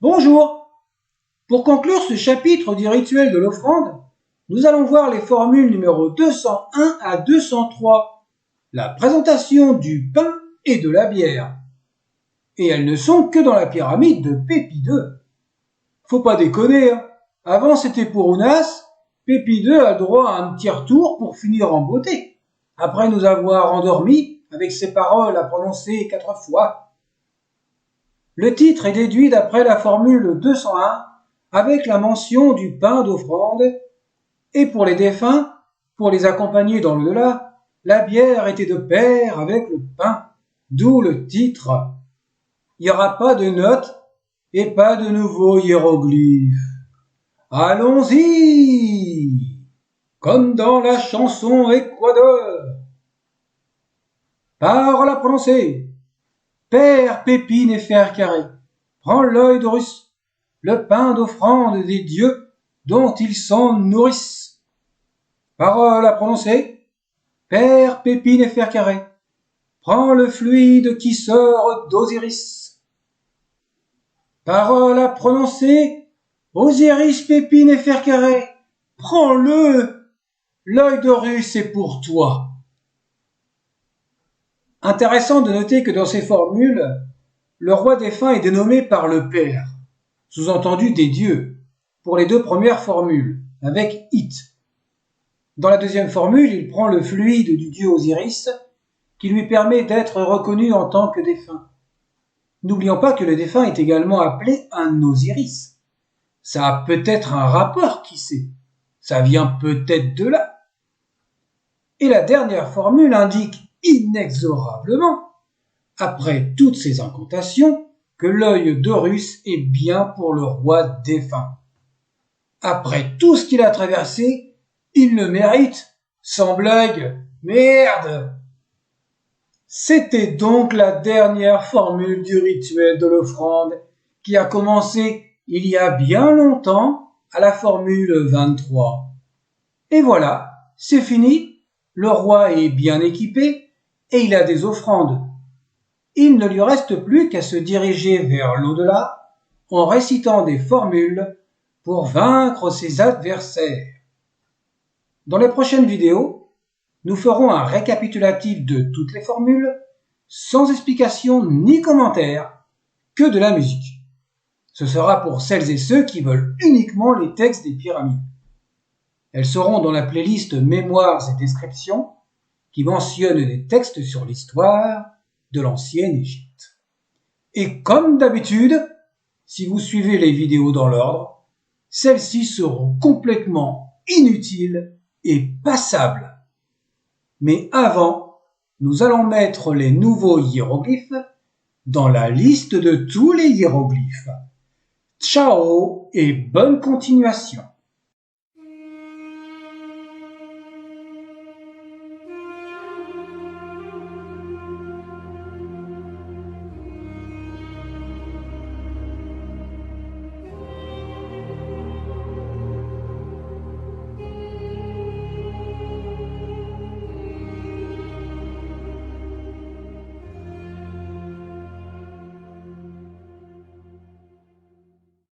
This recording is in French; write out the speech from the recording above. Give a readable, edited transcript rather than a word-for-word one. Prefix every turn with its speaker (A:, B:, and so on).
A: Bonjour! Pour conclure ce chapitre du rituel de l'offrande, nous allons voir les formules numéro 201 à 203, la présentation du pain et de la bière. Et elles ne sont que dans la pyramide de Pépi II. Faut pas déconner, hein. Avant c'était pour Ounas, Pépi II a droit à un petit retour pour finir en beauté, après nous avoir endormis avec ses paroles à prononcer 4 fois. Le titre est déduit d'après la formule 201 avec la mention du pain d'offrande, et pour les défunts, pour les accompagner dans l'au-delà, la bière était de pair avec le pain, d'où le titre. Il n'y aura pas de notes et pas de nouveaux hiéroglyphes. Allons-y, comme dans la chanson Équateur. Parole à prononcer. Père, Pépine et fer carré, prends l'œil d'Horus, le pain d'offrande des dieux dont ils s'en nourrissent. Parole à prononcer. Père, Pépine et fer carré, prends le fluide qui sort d'Osiris. Parole à prononcer. Osiris, Pépine et fer carré, prends-le. L'œil d'Horus est pour toi. Intéressant de noter que dans ces formules, le roi défunt est dénommé par le Père, sous-entendu des dieux, pour les 2 premières formules, avec It. Dans la deuxième formule, il prend le fluide du dieu Osiris, qui lui permet d'être reconnu en tant que défunt. N'oublions pas que le défunt est également appelé un Osiris. Ça a peut-être un rapport, qui sait. Ça vient peut-être de là. Et la dernière formule indique inexorablement, après toutes ces incantations, que l'œil d'Horus est bien pour le roi défunt. Après tout ce qu'il a traversé, il le mérite, sans blague. Merde! C'était donc la dernière formule du rituel de l'offrande, qui a commencé il y a bien longtemps à la formule 23. Et voilà, c'est fini, le roi est bien équipé et il a des offrandes. Il ne lui reste plus qu'à se diriger vers l'au-delà en récitant des formules pour vaincre ses adversaires. Dans les prochaines vidéos, nous ferons un récapitulatif de toutes les formules, sans explication ni commentaire, que de la musique. Ce sera pour celles et ceux qui veulent uniquement les textes des pyramides. Elles seront dans la playlist Mémoires et descriptions, qui mentionne des textes sur l'histoire de l'ancienne Égypte. Et comme d'habitude, si vous suivez les vidéos dans l'ordre, celles-ci seront complètement inutiles et passables. Mais avant, nous allons mettre les nouveaux hiéroglyphes dans la liste de tous les hiéroglyphes. Ciao et bonne continuation!